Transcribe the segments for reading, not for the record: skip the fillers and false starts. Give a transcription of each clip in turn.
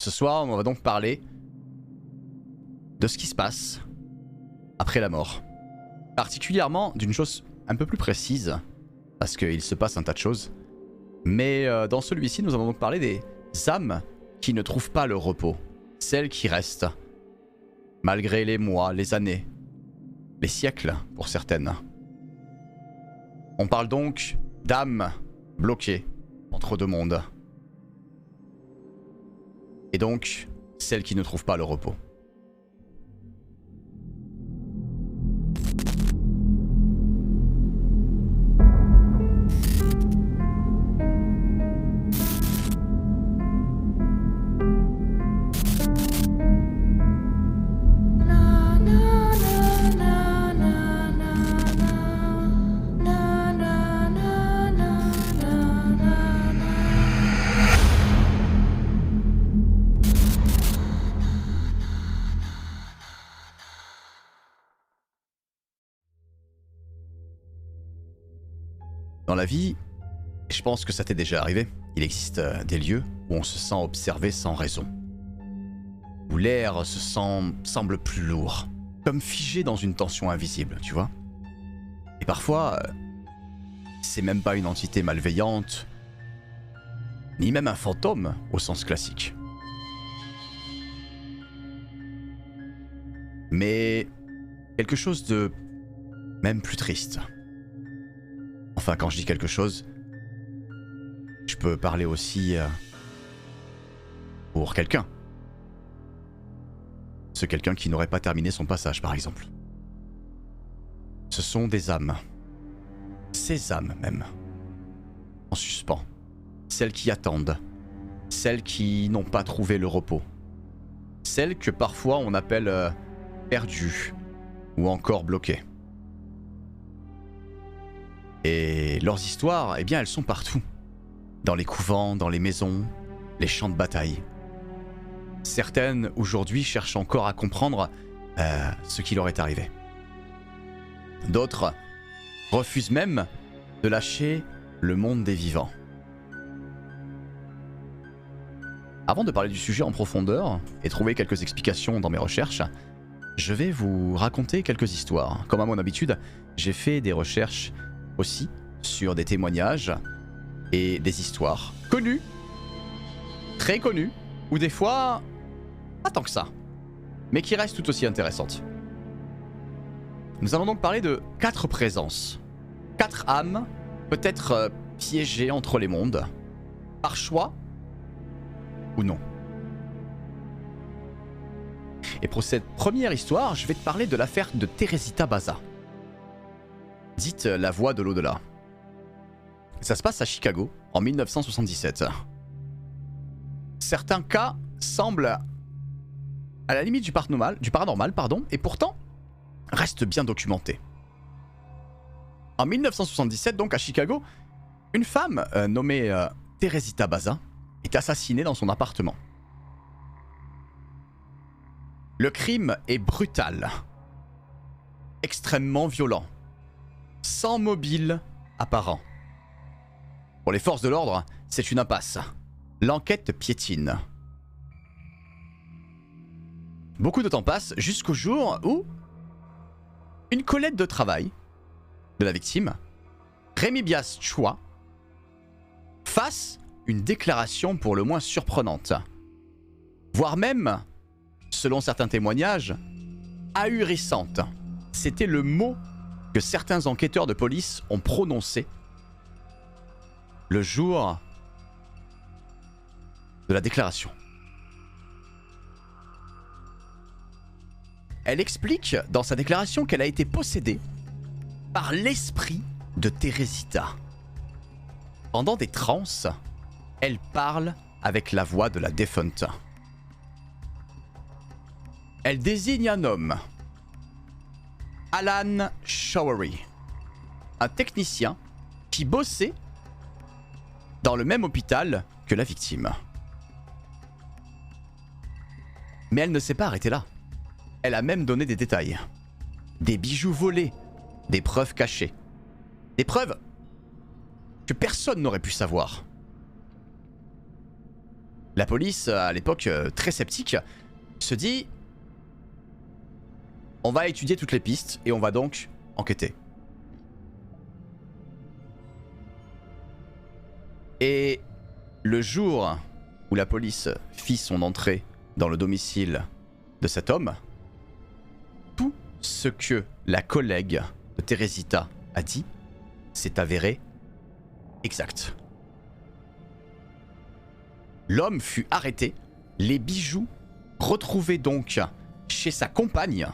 Ce soir, on va donc parler de ce qui se passe après la mort. Particulièrement d'une chose un peu plus précise, parce qu'il se passe un tas de choses. Mais dans celui-ci, nous allons donc parler des âmes qui ne trouvent pas le repos. Celles qui restent, malgré les mois, les années, les siècles pour certaines. On parle donc d'âmes bloquées entre deux mondes. Et donc, celles qui ne trouvent pas le repos. Dans la vie, je pense que ça t'est déjà arrivé, il existe des lieux où on se sent observé sans raison. Où l'air semble plus lourd, comme figé dans une tension invisible, tu vois. Et parfois, c'est même pas une entité malveillante, ni même un fantôme au sens classique. Mais quelque chose de même plus triste. Enfin, quand je dis quelque chose, je peux parler aussi pour quelqu'un. Ce quelqu'un qui n'aurait pas terminé son passage, par exemple. Ce sont des âmes. Ces âmes même. En suspens. Celles qui attendent. Celles qui n'ont pas trouvé le repos. Celles que parfois on appelle perdues. Ou encore bloquées. Et leurs histoires, eh bien, elles sont partout. Dans les couvents, dans les maisons, les champs de bataille. Certaines, aujourd'hui, cherchent encore à comprendre ce qui leur est arrivé. D'autres refusent même de lâcher le monde des vivants. Avant de parler du sujet en profondeur et trouver quelques explications dans mes recherches, je vais vous raconter quelques histoires. Comme à mon habitude, j'ai fait des recherches aussi sur des témoignages et des histoires connues, très connues, ou des fois pas tant que ça, mais qui restent tout aussi intéressantes. Nous allons donc parler de 4 présences, 4 âmes, peut-être piégées entre les mondes, par choix ou non. Et pour cette première histoire, je vais te parler de l'affaire de Teresita Baza. Dite la voix de l'au-delà. Ça se passe à Chicago, en 1977. Certains cas semblent à la limite du paranormal, et pourtant restent bien documentés. En 1977, donc à Chicago, une femme nommée Teresita Baza est assassinée dans son appartement. Le crime est brutal, extrêmement violent, sans mobile apparent. Pour les forces de l'ordre, c'est une impasse. L'enquête piétine. Beaucoup de temps passe jusqu'au jour où une collègue de travail de la victime, Rémi Bias Chua, fasse une déclaration pour le moins surprenante, voire même, selon certains témoignages, ahurissante. C'était le mot que certains enquêteurs de police ont prononcé le jour de la déclaration. Elle explique dans sa déclaration qu'elle a été possédée par l'esprit de Teresita. Pendant des transes, elle parle avec la voix de la défunte. Elle désigne un homme, Alan Showery, un technicien qui bossait dans le même hôpital que la victime. Mais elle ne s'est pas arrêtée là. Elle a même donné des détails. Des bijoux volés, des preuves cachées. Des preuves que personne n'aurait pu savoir. La police, à l'époque très sceptique, se dit on va étudier toutes les pistes et on va donc enquêter. Et le jour où la police fit son entrée dans le domicile de cet homme, tout ce que la collègue de Teresita a dit s'est avéré exact. L'homme fut arrêté, les bijoux retrouvés donc chez sa compagne,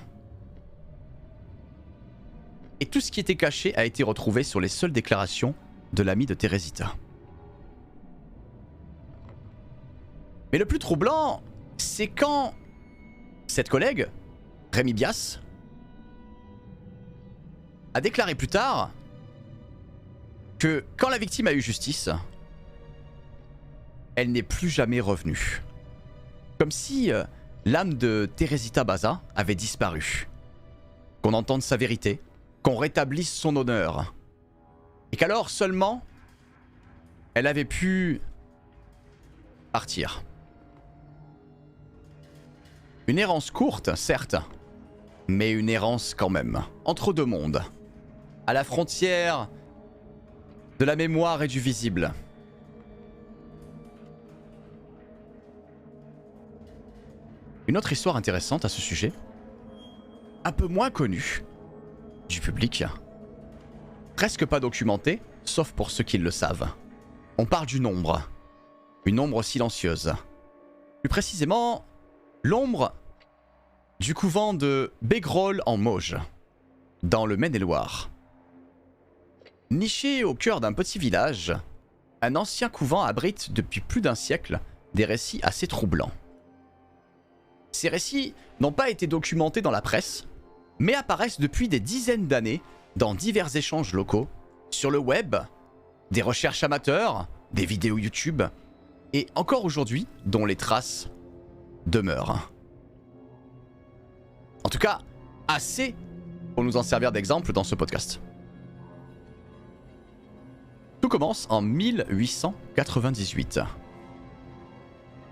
et tout ce qui était caché a été retrouvé sur les seules déclarations de l'ami de Teresita. Mais le plus troublant, c'est quand cette collègue, Rémi Bias, a déclaré plus tard que quand la victime a eu justice, elle n'est plus jamais revenue. Comme si l'âme de Teresita Baza avait disparu. Qu'on entende sa vérité, qu'on rétablisse son honneur. Et qu'alors seulement, elle avait pu partir. Une errance courte, certes, mais une errance quand même, entre deux mondes, à la frontière de la mémoire et du visible. Une autre histoire intéressante à ce sujet, un peu moins connue du public, presque pas documentée, sauf pour ceux qui le savent. On parle d'une ombre, une ombre silencieuse. Plus précisément, l'ombre du couvent de Bégrolles en Mauges, dans le Maine-et-Loire. Niché au cœur d'un petit village, un ancien couvent abrite depuis plus d'un siècle des récits assez troublants. Ces récits n'ont pas été documentés dans la presse, mais apparaissent depuis des dizaines d'années dans divers échanges locaux, sur le web, des recherches amateurs, des vidéos YouTube, et encore aujourd'hui, dont les traces demeurent. En tout cas, assez pour nous en servir d'exemple dans ce podcast. Tout commence en 1898.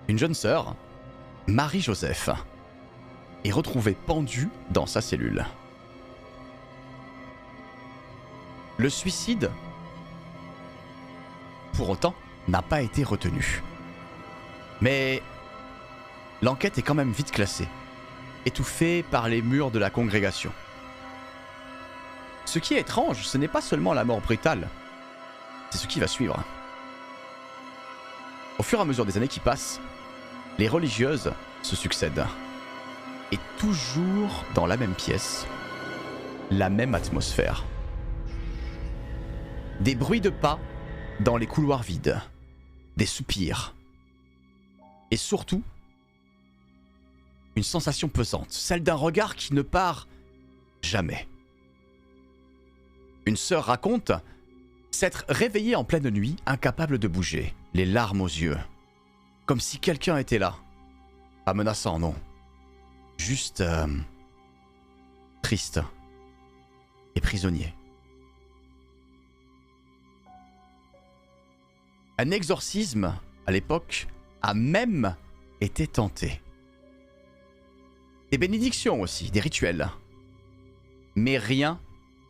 Une jeune sœur, Marie-Joseph, est retrouvée pendue dans sa cellule. Le suicide, pour autant, n'a pas été retenu. Mais l'enquête est quand même vite classée, étouffée par les murs de la congrégation. Ce qui est étrange, ce n'est pas seulement la mort brutale, c'est ce qui va suivre. Au fur et à mesure des années qui passent, les religieuses se succèdent. Et toujours dans la même pièce, la même atmosphère. Des bruits de pas dans les couloirs vides, des soupirs. Et surtout, une sensation pesante, celle d'un regard qui ne part jamais. Une sœur raconte s'être réveillée en pleine nuit, incapable de bouger, les larmes aux yeux. Comme si quelqu'un était là. Pas menaçant, non. Juste triste et prisonnier. Un exorcisme, à l'époque, a même été tenté. Des bénédictions aussi, des rituels. Mais rien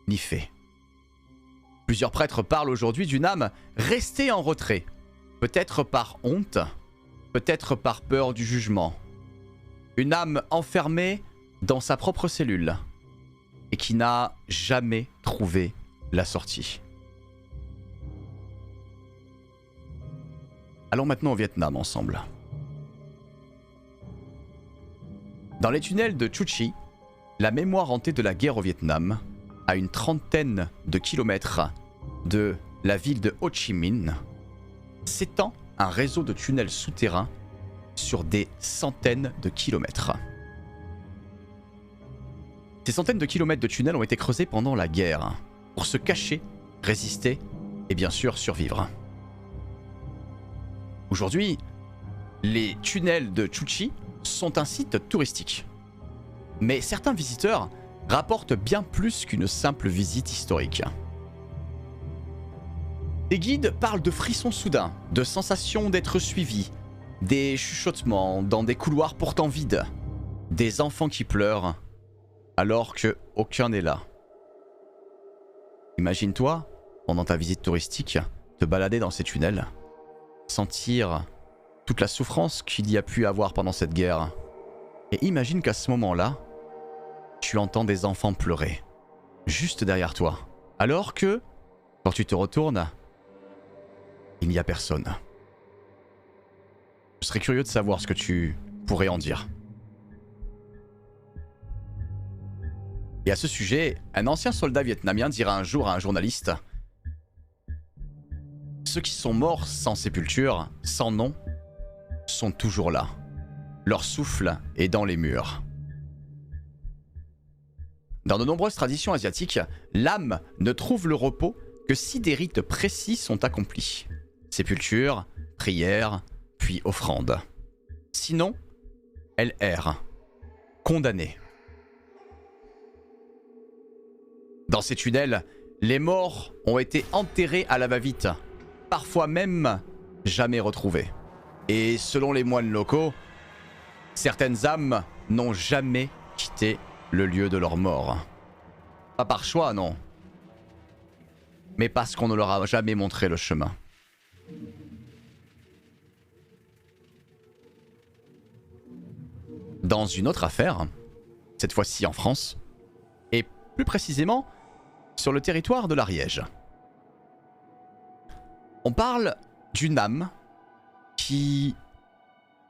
n'y fait. Plusieurs prêtres parlent aujourd'hui d'une âme restée en retrait. Peut-être par honte, peut-être par peur du jugement. Une âme enfermée dans sa propre cellule et qui n'a jamais trouvé la sortie. Allons maintenant au Vietnam ensemble. Dans les tunnels de Chu Chi, la mémoire hantée de la guerre au Vietnam, à une trentaine de kilomètres de la ville de Ho Chi Minh, s'étend un réseau de tunnels souterrains sur des centaines de kilomètres. Ces centaines de kilomètres de tunnels ont été creusés pendant la guerre, pour se cacher, résister et bien sûr survivre. Aujourd'hui, les tunnels de Chu Chi sont un site touristique. Mais certains visiteurs rapportent bien plus qu'une simple visite historique. Des guides parlent de frissons soudains, de sensation d'être suivis, Des chuchotements dans des couloirs pourtant vides. Des enfants qui pleurent alors que aucun n'est là. Imagine-toi, pendant ta visite touristique, te balader dans ces tunnels, sentir toute la souffrance qu'il y a pu avoir pendant cette guerre. Et imagine qu'à ce moment-là, tu entends des enfants pleurer, juste derrière toi. Alors que, quand tu te retournes, il n'y a personne. Je serais curieux de savoir ce que tu pourrais en dire. Et à ce sujet, un ancien soldat vietnamien dira un jour à un journaliste: ceux qui sont morts sans sépulture, sans nom, sont toujours là. Leur souffle est dans les murs. Dans de nombreuses traditions asiatiques, l'âme ne trouve le repos que si des rites précis sont accomplis. Sépulture, prière, puis offrande. Sinon, elle erre, condamnée. Dans ces tunnels, les morts ont été enterrés à la va-vite, parfois même jamais retrouvés. Et selon les moines locaux, certaines âmes n'ont jamais quitté le lieu de leur mort. Pas par choix, non. Mais parce qu'on ne leur a jamais montré le chemin. Dans une autre affaire, cette fois-ci en France, et plus précisément sur le territoire de l'Ariège. On parle d'une âme qui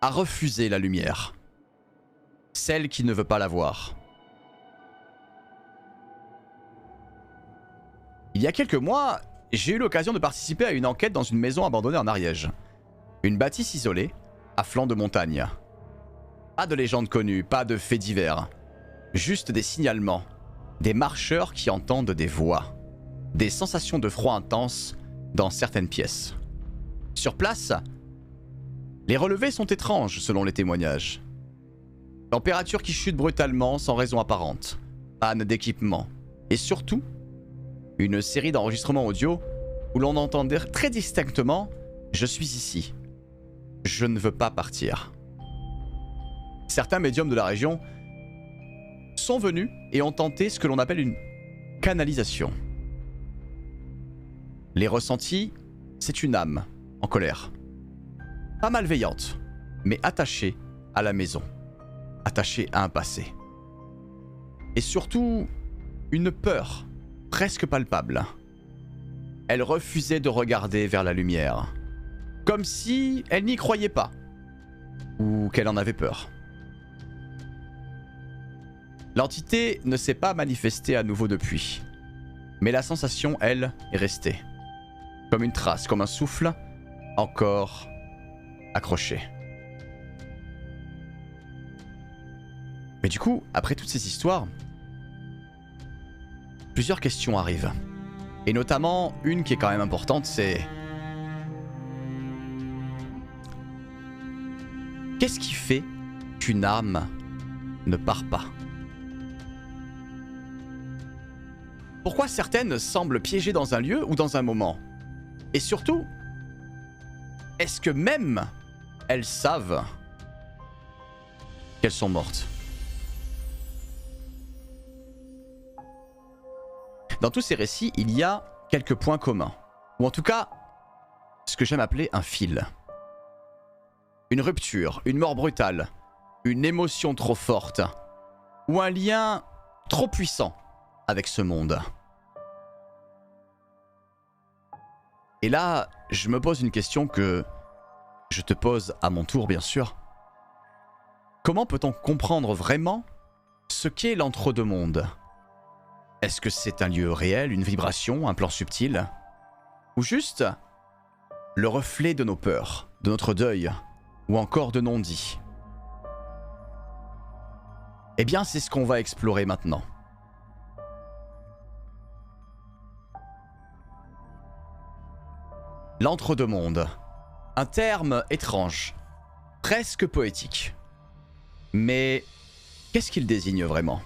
a refusé la lumière. Celle qui ne veut pas la voir. Il y a quelques mois, j'ai eu l'occasion de participer à une enquête dans une maison abandonnée en Ariège. Une bâtisse isolée, à flanc de montagne. Pas de légende connue, pas de faits divers. Juste des signalements. Des marcheurs qui entendent des voix. Des sensations de froid intense dans certaines pièces. Sur place, les relevés sont étranges selon les témoignages. Température qui chute brutalement sans raison apparente. Panne d'équipement. Et surtout, une série d'enregistrements audio où l'on entendait très distinctement « Je suis ici. Je ne veux pas partir ». Certains médiums de la région sont venus et ont tenté ce que l'on appelle une canalisation. Les ressentis, c'est une âme en colère. Pas malveillante, mais attachée à la maison. Attachée à un passé. Et surtout, une peur presque palpable. Elle refusait de regarder vers la lumière. Comme si elle n'y croyait pas. Ou qu'elle en avait peur. L'entité ne s'est pas manifestée à nouveau depuis. Mais la sensation, elle, est restée. Comme une trace, comme un souffle, encore accroché. Mais du coup, après toutes ces histoires, plusieurs questions arrivent. Et notamment, une qui est quand même importante, c'est... Qu'est-ce qui fait qu'une âme ne part pas ? Pourquoi certaines semblent piégées dans un lieu ou dans un moment ? Et surtout, est-ce que même elles savent qu'elles sont mortes ? Dans tous ces récits, il y a quelques points communs. Ou en tout cas, ce que j'aime appeler un fil. Une rupture, une mort brutale, une émotion trop forte, ou un lien trop puissant avec ce monde. Et là, je me pose une question que je te pose à mon tour, bien sûr. Comment peut-on comprendre vraiment ce qu'est l'entre-deux-mondes ? Est-ce que c'est un lieu réel, une vibration, un plan subtil ? Ou juste le reflet de nos peurs, de notre deuil, ou encore de non-dits ? Eh bien, c'est ce qu'on va explorer maintenant. L'entre-deux-mondes. Un terme étrange, presque poétique. Mais qu'est-ce qu'il désigne vraiment ?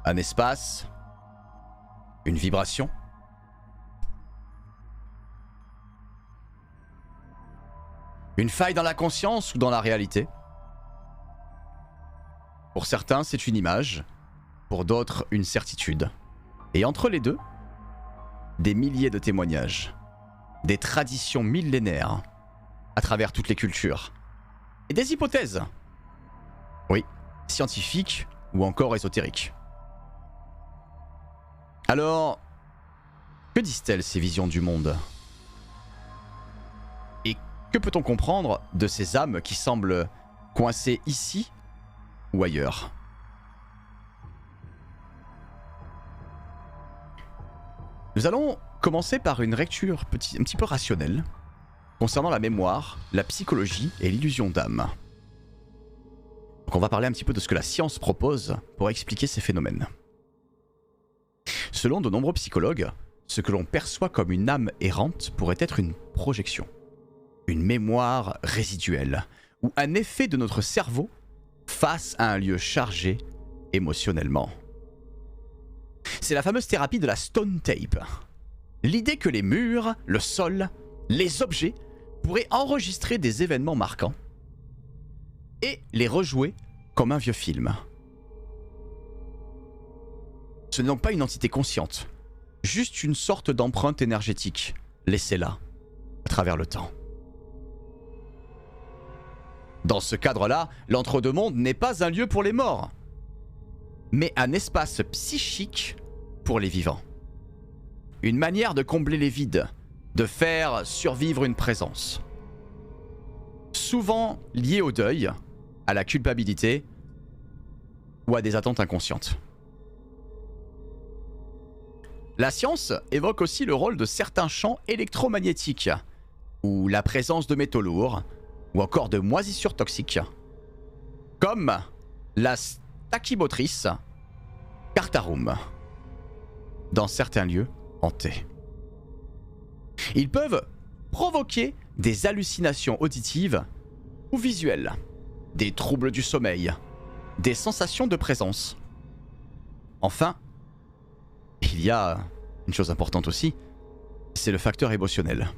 Un espace ? Une vibration ? Une faille dans la conscience ou dans la réalité? Pour certains, c'est une image, pour d'autres, une certitude. Et entre les deux, des milliers de témoignages, des traditions millénaires à travers toutes les cultures, et des hypothèses, oui, scientifiques ou encore ésotériques. Alors, que disent-elles ces visions du monde? Et que peut-on comprendre de ces âmes qui semblent coincées ici ou ailleurs? Nous allons commencer par une lecture un petit peu rationnelle concernant la mémoire, la psychologie et l'illusion d'âme. Donc on va parler un petit peu de ce que la science propose pour expliquer ces phénomènes. Selon de nombreux psychologues, ce que l'on perçoit comme une âme errante pourrait être une projection, une mémoire résiduelle ou un effet de notre cerveau face à un lieu chargé émotionnellement. C'est la fameuse thérapie de la stone tape. L'idée que les murs, le sol, les objets pourraient enregistrer des événements marquants et les rejouer comme un vieux film. Ce n'est donc pas une entité consciente, juste une sorte d'empreinte énergétique, laissée là, à travers le temps. Dans ce cadre-là, l'entre-deux-mondes n'est pas un lieu pour les morts, mais un espace psychique pour les vivants. Une manière de combler les vides, de faire survivre une présence. Souvent liée au deuil, à la culpabilité ou à des attentes inconscientes. La science évoque aussi le rôle de certains champs électromagnétiques, ou la présence de métaux lourds, ou encore de moisissures toxiques, comme la stachybotrice Cartarum, dans certains lieux hantés. Ils peuvent provoquer des hallucinations auditives ou visuelles, des troubles du sommeil, des sensations de présence. Enfin, il y a une chose importante aussi, c'est le facteur émotionnel.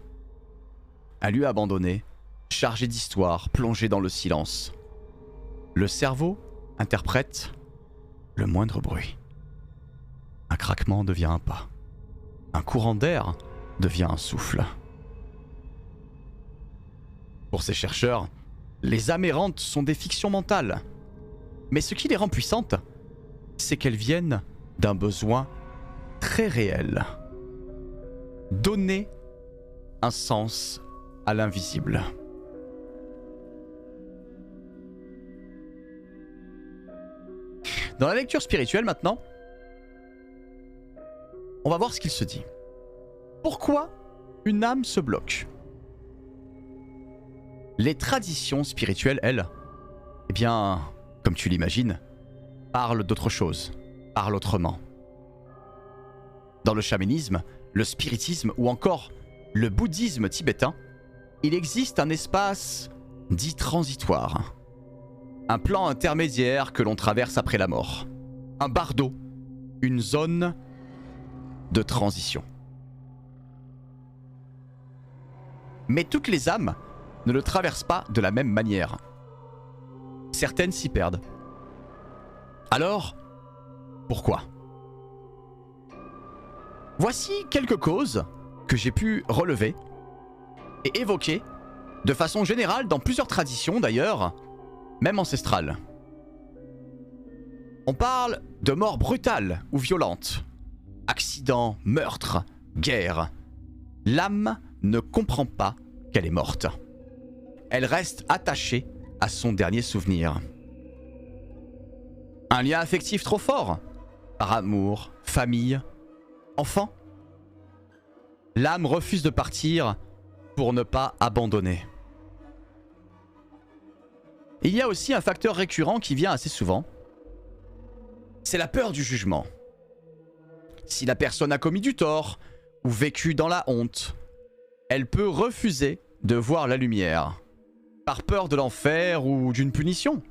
Un lieu abandonné, chargé d'histoire, plongé dans le silence. Le cerveau interprète le moindre bruit. Un craquement devient un pas. Un courant d'air devient un souffle. Pour ces chercheurs, les âmes errantes sont des fictions mentales. Mais ce qui les rend puissantes, c'est qu'elles viennent d'un besoin très réel. Donner un sens à l'invisible. Dans la lecture spirituelle maintenant, on va voir ce qu'il se dit. Pourquoi une âme se bloque? Les traditions spirituelles, elles, eh bien, comme tu l'imagines, parlent d'autre chose, parlent autrement. Dans le chamanisme, le spiritisme ou encore le bouddhisme tibétain, il existe un espace dit transitoire. Un plan intermédiaire que l'on traverse après la mort. Un bardo, une zone de transition. Mais toutes les âmes ne le traversent pas de la même manière. Certaines s'y perdent. Alors, pourquoi? Voici quelques causes que j'ai pu relever et évoquer de façon générale dans plusieurs traditions d'ailleurs, même ancestrales. On parle de mort brutale ou violente, accident, meurtre, guerre. L'âme ne comprend pas qu'elle est morte. Elle reste attachée à son dernier souvenir. Un lien affectif trop fort, par amour, famille, enfant. L'âme refuse de partir pour ne pas abandonner. Il y a aussi un facteur récurrent qui vient assez souvent. C'est la peur du jugement. Si la personne a commis du tort ou vécu dans la honte, elle peut refuser de voir la lumière, par peur de l'enfer ou d'une punition.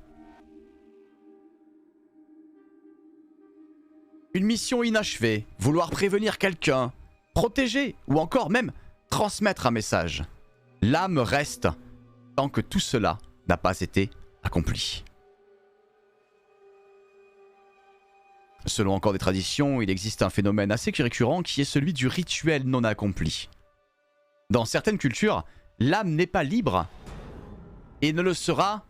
Une mission inachevée, vouloir prévenir quelqu'un, protéger ou encore même transmettre un message. L'âme reste tant que tout cela n'a pas été accompli. Selon encore des traditions, il existe un phénomène assez récurrent qui est celui du rituel non accompli. Dans certaines cultures, l'âme n'est pas libre et ne le sera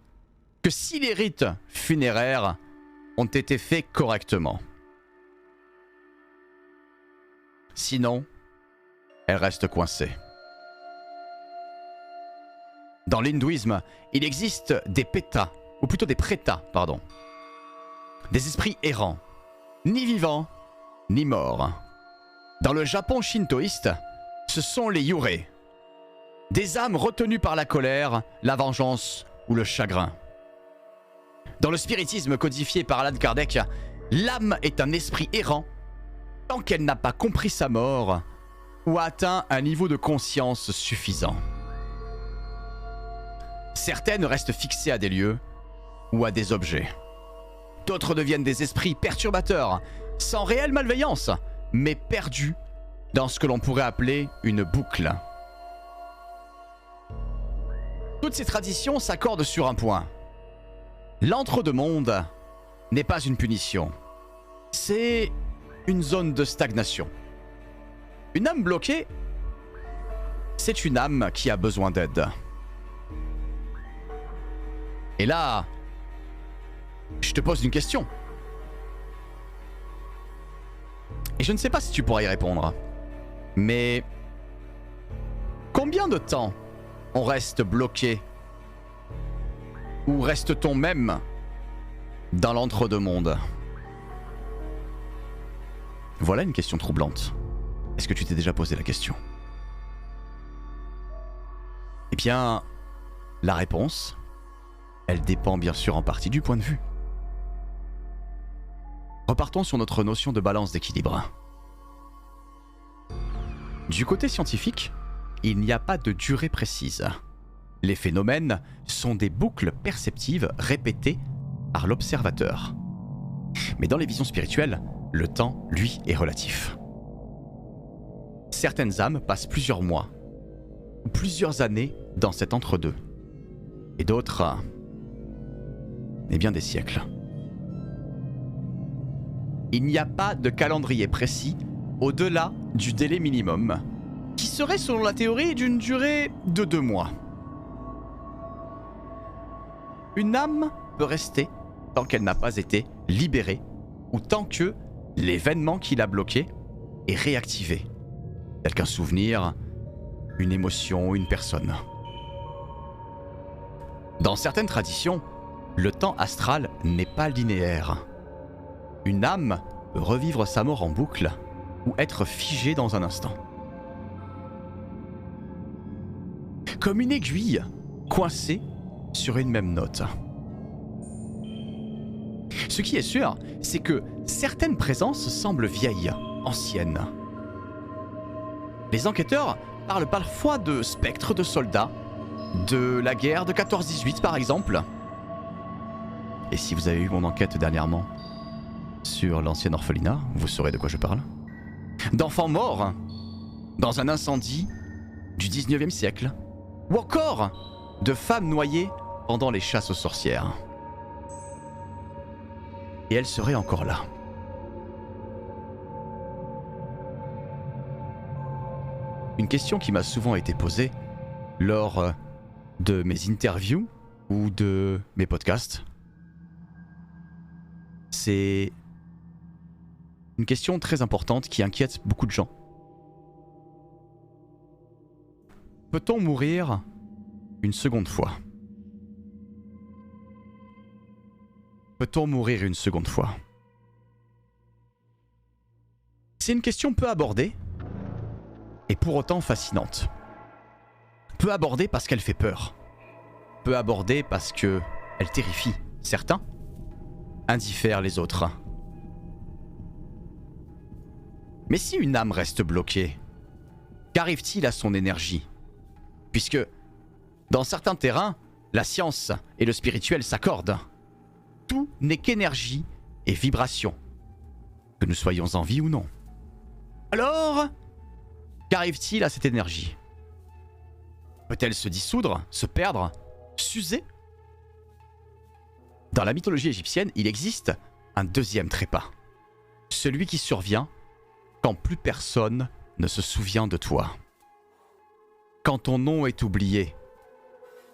que si les rites funéraires ont été faits correctement. Sinon, elle reste coincée. Dans l'hindouisme, il existe des pétas, ou plutôt des prétas, pardon. Des esprits errants, ni vivants, ni morts. Dans le Japon shintoïste, ce sont les yurei. Des âmes retenues par la colère, la vengeance ou le chagrin. Dans le spiritisme codifié par Allan Kardec, l'âme est un esprit errant tant qu'elle n'a pas compris sa mort ou atteint un niveau de conscience suffisant. Certaines restent fixées à des lieux ou à des objets. D'autres deviennent des esprits perturbateurs, sans réelle malveillance, mais perdus dans ce que l'on pourrait appeler une boucle. Toutes ces traditions s'accordent sur un point. L'entre-deux-mondes n'est pas une punition. C'est une zone de stagnation. Une âme bloquée, c'est une âme qui a besoin d'aide. Et là, je te pose une question. Et je ne sais pas si tu pourras y répondre. Mais combien de temps on reste bloqué? Ou reste-t-on même dans l'entre-deux-mondes? Voilà une question troublante. Est-ce que tu t'es déjà posé la question? Eh bien, la réponse, elle dépend bien sûr en partie du point de vue. Repartons sur notre notion de balance d'équilibre. Du côté scientifique, il n'y a pas de durée précise. Les phénomènes sont des boucles perceptives répétées par l'observateur. Mais dans les visions spirituelles, le temps, lui, est relatif. Certaines âmes passent plusieurs mois ou plusieurs années dans cet entre-deux. Et d'autres, eh bien des siècles. Il n'y a pas de calendrier précis au-delà du délai minimum, qui serait selon la théorie d'une durée de 2 mois. Une âme peut rester tant qu'elle n'a pas été libérée ou tant que l'événement qui l'a bloquée est réactivé, tel qu'un souvenir, une émotion, une personne. Dans certaines traditions, le temps astral n'est pas linéaire. Une âme peut revivre sa mort en boucle ou être figée dans un instant. Comme une aiguille coincée sur une même note. Ce qui est sûr, c'est que certaines présences semblent vieilles, anciennes. Les enquêteurs parlent parfois de spectres de soldats, de la guerre de 14-18 par exemple. Et si vous avez eu mon enquête dernièrement sur l'ancien orphelinat, vous saurez de quoi je parle. D'enfants morts dans un incendie du 19e siècle. Ou encore de femmes noyées pendant les chasses aux sorcières. Et elles seraient encore là. Une question qui m'a souvent été posée lors de mes interviews ou de mes podcasts, c'est une question très importante qui inquiète beaucoup de gens. Peut-on mourir une seconde fois? Peut-on mourir une seconde fois? C'est une question peu abordée et pour autant fascinante. Peu abordée parce qu'elle fait peur. Peu abordée parce que elle terrifie certains, indiffère les autres. Mais si une âme reste bloquée, qu'arrive-t-il à son énergie? Puisque, dans certains terrains, la science et le spirituel s'accordent. Tout n'est qu'énergie et vibration, que nous soyons en vie ou non. Alors, qu'arrive-t-il à cette énergie? Peut-elle se dissoudre, se perdre, s'user. Dans la mythologie égyptienne, il existe un deuxième trépas. Celui qui survient quand plus personne ne se souvient de toi. Quand ton nom est oublié.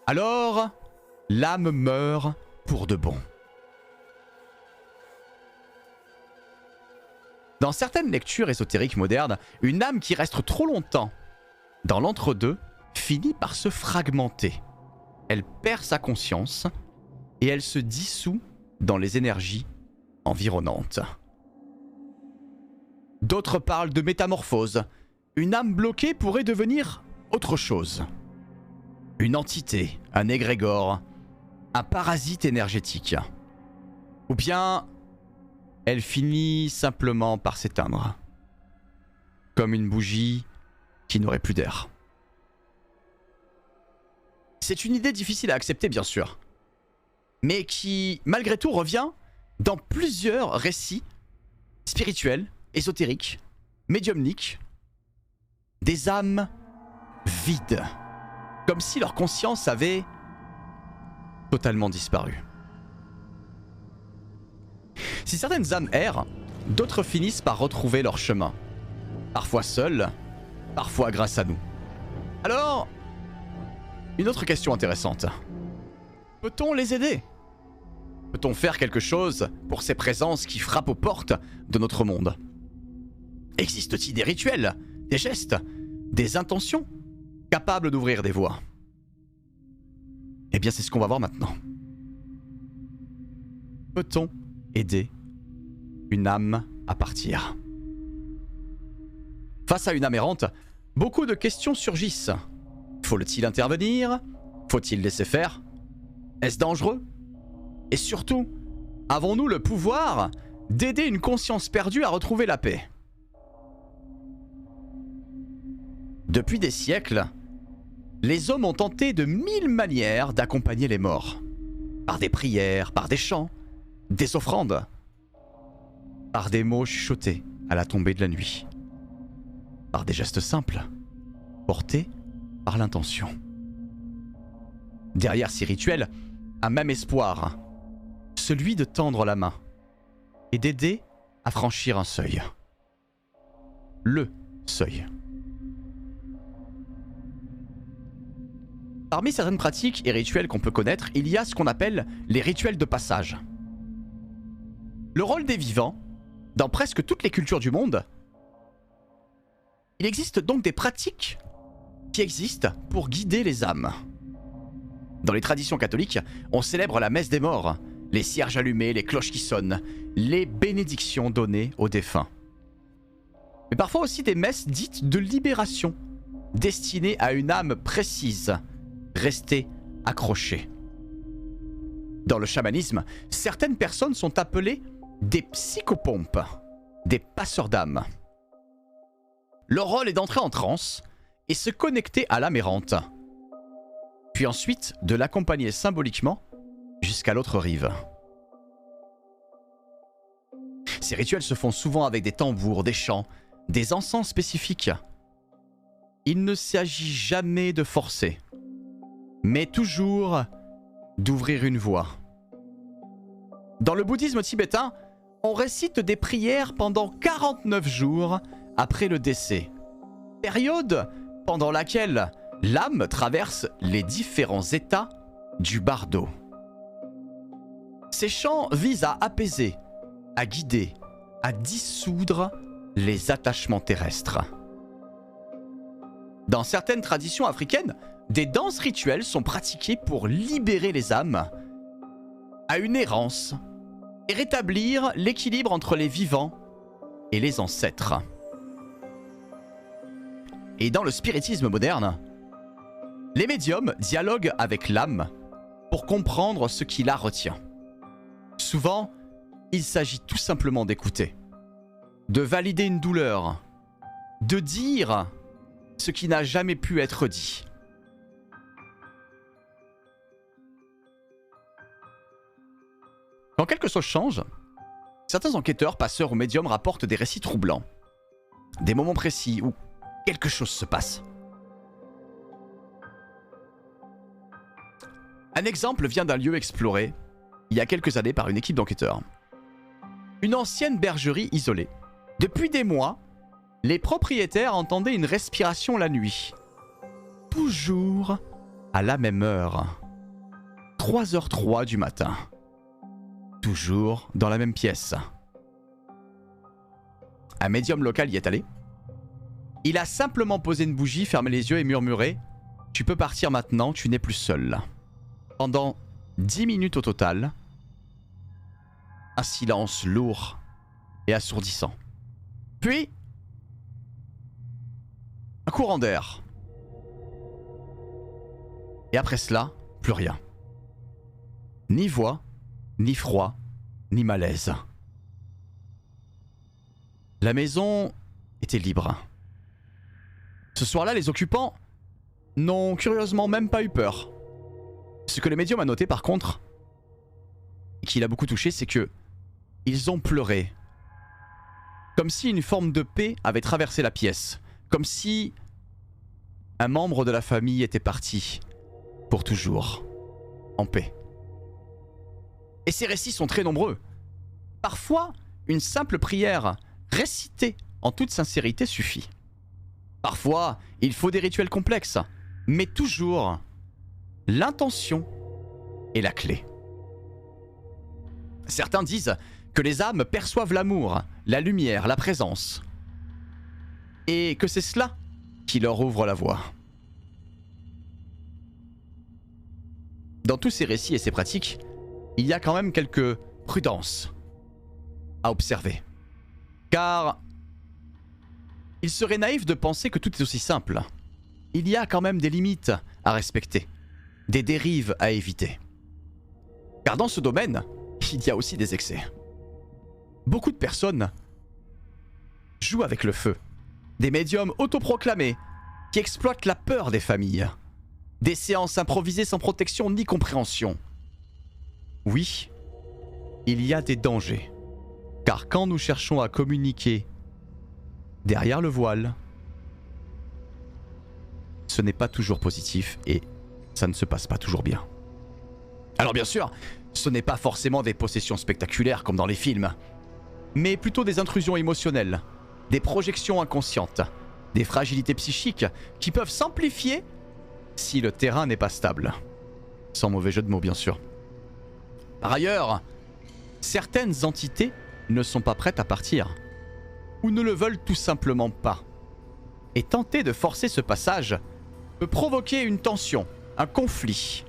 Alors, l'âme meurt pour de bon. Dans certaines lectures ésotériques modernes, une âme qui reste trop longtemps dans l'entre-deux finit par se fragmenter. Elle perd sa conscience et elle se dissout dans les énergies environnantes. D'autres parlent de métamorphose. Une âme bloquée pourrait devenir autre chose. Une entité, un égrégore, un parasite énergétique. Ou bien, elle finit simplement par s'éteindre. Comme une bougie qui n'aurait plus d'air. C'est une idée difficile à accepter, bien sûr. Mais qui, malgré tout, revient dans plusieurs récits spirituels, ésotériques, médiumniques, des âmes vides. Comme si leur conscience avait totalement disparu. Si certaines âmes errent, d'autres finissent par retrouver leur chemin. Parfois seules, parfois grâce à nous. Alors, une autre question intéressante. Peut-on les aider? Peut-on faire quelque chose pour ces présences qui frappent aux portes de notre monde? Existe-t-il des rituels, des gestes, des intentions capables d'ouvrir des voies? Eh bien, c'est ce qu'on va voir maintenant. Peut-on aider une âme à partir? Face à une âme errante, beaucoup de questions surgissent. Faut-il intervenir? Faut-il laisser faire? Est-ce dangereux? Et surtout, avons-nous le pouvoir d'aider une conscience perdue à retrouver la paix? Depuis des siècles, les hommes ont tenté de 1000 manières d'accompagner les morts. Par des prières, par des chants, des offrandes, par des mots chuchotés à la tombée de la nuit, par des gestes simples, portés par l'intention. Derrière ces rituels, un même espoir, celui de tendre la main et d'aider à franchir un seuil. Le seuil. Parmi certaines pratiques et rituels qu'on peut connaître, il y a ce qu'on appelle les rituels de passage. Le rôle des vivants, dans presque toutes les cultures du monde, il existe donc des pratiques qui existent pour guider les âmes. Dans les traditions catholiques, on célèbre la messe des morts, les cierges allumés, les cloches qui sonnent, les bénédictions données aux défunts. Mais parfois aussi des messes dites de libération, destinées à une âme précise, restée accrochée. Dans le chamanisme, certaines personnes sont appelées des psychopompes, des passeurs d'âme. Leur rôle est d'entrer en transe et se connecter à l'âme errante, puis ensuite de l'accompagner symboliquement jusqu'à l'autre rive. Ces rituels se font souvent avec des tambours, des chants, des encens spécifiques. Il ne s'agit jamais de forcer, mais toujours d'ouvrir une voie. Dans le bouddhisme tibétain, on récite des prières pendant 49 jours après le décès, période pendant laquelle l'âme traverse les différents états du bardo. Ces chants visent à apaiser, à guider, à dissoudre les attachements terrestres. Dans certaines traditions africaines, des danses rituelles sont pratiquées pour libérer les âmes à une errance et rétablir l'équilibre entre les vivants et les ancêtres. Et dans le spiritisme moderne, les médiums dialoguent avec l'âme pour comprendre ce qui la retient. Souvent, il s'agit tout simplement d'écouter, de valider une douleur, de dire ce qui n'a jamais pu être dit. Quand quelque chose change, certains enquêteurs, passeurs ou médiums rapportent des récits troublants, des moments précis où quelque chose se passe. Un exemple vient d'un lieu exploré il y a quelques années par une équipe d'enquêteurs. Une ancienne bergerie isolée. Depuis des mois, les propriétaires entendaient une respiration la nuit. Toujours à la même heure. 3h03 du matin. Toujours dans la même pièce. Un médium local y est allé. Il a simplement posé une bougie, fermé les yeux et murmuré « Tu peux partir maintenant, tu n'es plus seul ». Pendant 10 minutes au total, un silence lourd et assourdissant. Puis, un courant d'air. Et après cela, plus rien. Ni voix, ni froid, ni malaise. La maison était libre. Ce soir-là, les occupants n'ont curieusement même pas eu peur. Ce que le médium a noté par contre, et qui l'a beaucoup touché, c'est que ils ont pleuré. Comme si une forme de paix avait traversé la pièce. Comme si un membre de la famille était parti pour toujours, en paix. Et ces récits sont très nombreux. Parfois, une simple prière récitée en toute sincérité suffit. Parfois, il faut des rituels complexes, mais toujours, l'intention est la clé. Certains disent que les âmes perçoivent l'amour, la lumière, la présence, et que c'est cela qui leur ouvre la voie. Dans tous ces récits et ces pratiques, il y a quand même quelques prudences à observer. Car il serait naïf de penser que tout est aussi simple. Il y a quand même des limites à respecter, des dérives à éviter. Car dans ce domaine, il y a aussi des excès. Beaucoup de personnes jouent avec le feu. Des médiums autoproclamés qui exploitent la peur des familles. Des séances improvisées sans protection ni compréhension. Oui, il y a des dangers. Car quand nous cherchons à communiquer derrière le voile, ce n'est pas toujours positif et ça ne se passe pas toujours bien. Alors bien sûr, ce n'est pas forcément des possessions spectaculaires comme dans les films, mais plutôt des intrusions émotionnelles, des projections inconscientes, des fragilités psychiques qui peuvent s'amplifier si le terrain n'est pas stable. Sans mauvais jeu de mots bien sûr. Par ailleurs, certaines entités ne sont pas prêtes à partir, ou ne le veulent tout simplement pas. Et tenter de forcer ce passage peut provoquer une tension, un conflit,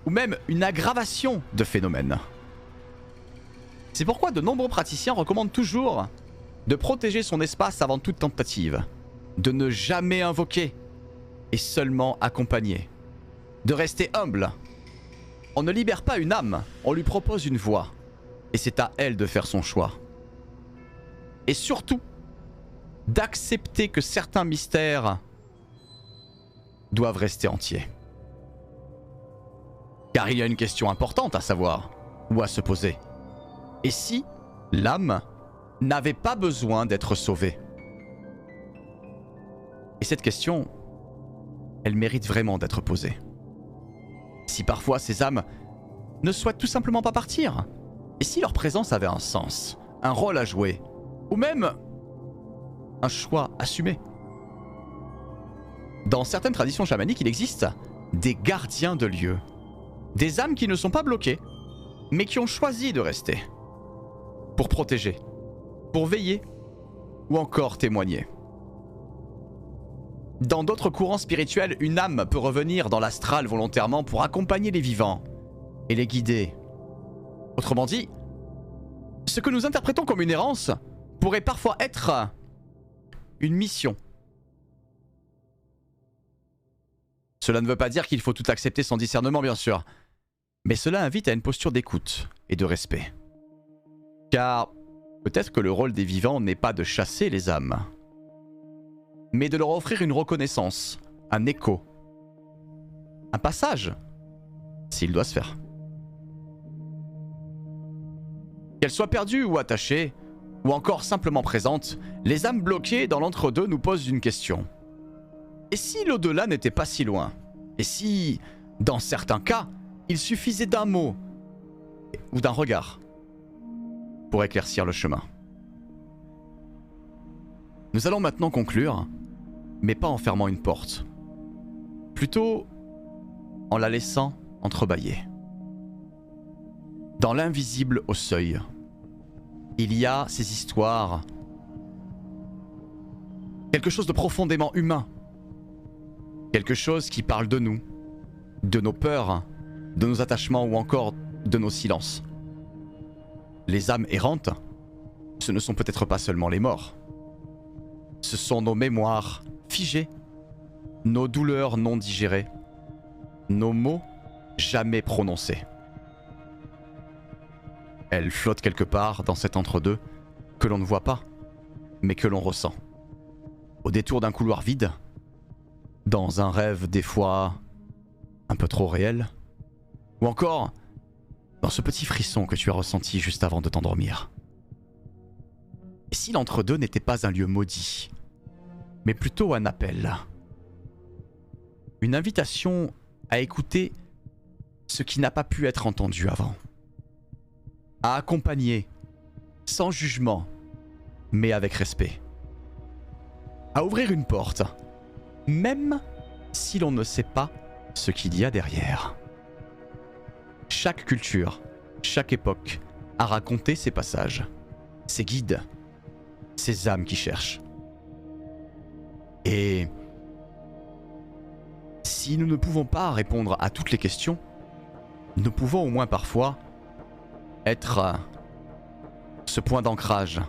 ou même une aggravation de phénomènes. C'est pourquoi de nombreux praticiens recommandent toujours de protéger son espace avant toute tentative, de ne jamais invoquer et seulement accompagner, de rester humble. On ne libère pas une âme, on lui propose une voie, et c'est à elle de faire son choix. Et surtout, d'accepter que certains mystères doivent rester entiers. Car il y a une question importante à savoir, ou à se poser. Et si l'âme n'avait pas besoin d'être sauvée? Et cette question, elle mérite vraiment d'être posée. Si parfois ces âmes ne souhaitent tout simplement pas partir? Et si leur présence avait un sens, un rôle à jouer, ou même un choix assumé? Dans certaines traditions chamaniques, il existe des gardiens de lieux. Des âmes qui ne sont pas bloquées, mais qui ont choisi de rester. Pour protéger, pour veiller, ou encore témoigner. Dans d'autres courants spirituels, une âme peut revenir dans l'astral volontairement pour accompagner les vivants et les guider. Autrement dit, ce que nous interprétons comme une errance pourrait parfois être une mission. Cela ne veut pas dire qu'il faut tout accepter sans discernement, bien sûr. Mais cela invite à une posture d'écoute et de respect. Car peut-être que le rôle des vivants n'est pas de chasser les âmes, mais de leur offrir une reconnaissance, un écho, un passage, s'il doit se faire. Qu'elles soient perdues ou attachées, ou encore simplement présentes, les âmes bloquées dans l'entre-deux nous posent une question. Et si l'au-delà n'était pas si loin? Et si, dans certains cas, Il suffisait d'un mot ou d'un regard pour éclaircir le chemin. Nous allons maintenant conclure, mais pas en fermant une porte. Plutôt en la laissant entrebâillée. Dans l'invisible au seuil, il y a ces histoires. Quelque chose de profondément humain. Quelque chose qui parle de nous, de nos peurs, de nos attachements ou encore de nos silences. Les âmes errantes, ce ne sont peut-être pas seulement les morts. Ce sont nos mémoires figées, nos douleurs non digérées, nos mots jamais prononcés. Elles flottent quelque part dans cet entre-deux que l'on ne voit pas, mais que l'on ressent. Au détour d'un couloir vide, dans un rêve des fois un peu trop réel, ou encore dans ce petit frisson que tu as ressenti juste avant de t'endormir. Et si l'entre-deux n'était pas un lieu maudit, mais plutôt un appel, une invitation à écouter ce qui n'a pas pu être entendu avant, à accompagner, sans jugement, mais avec respect, à ouvrir une porte, même si l'on ne sait pas ce qu'il y a derrière. Chaque culture, chaque époque a raconté ses passages, ses guides, ses âmes qui cherchent. Et si nous ne pouvons pas répondre à toutes les questions, nous pouvons au moins parfois être ce point d'ancrage,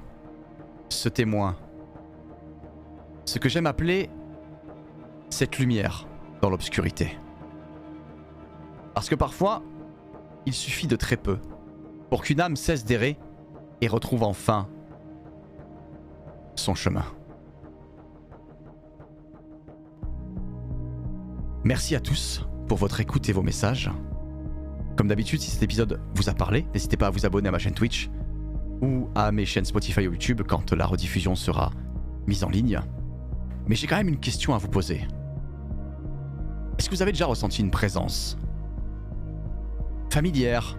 ce témoin, ce que j'aime appeler cette lumière dans l'obscurité. Parce que parfois, il suffit de très peu pour qu'une âme cesse d'errer et retrouve enfin son chemin. Merci à tous pour votre écoute et vos messages. Comme d'habitude, si cet épisode vous a parlé, n'hésitez pas à vous abonner à ma chaîne Twitch ou à mes chaînes Spotify ou YouTube quand la rediffusion sera mise en ligne. Mais j'ai quand même une question à vous poser. Est-ce que vous avez déjà ressenti une présence familière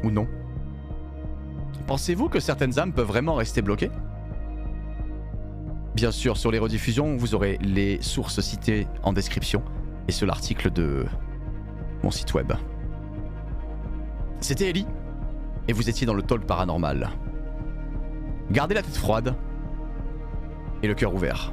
ou non? Pensez-vous que certaines âmes peuvent vraiment rester bloquées? Bien sûr, sur les rediffusions, vous aurez les sources citées en description et sur l'article de mon site web. C'était Ellie, et vous étiez dans le talk paranormal. Gardez la tête froide et le cœur ouvert.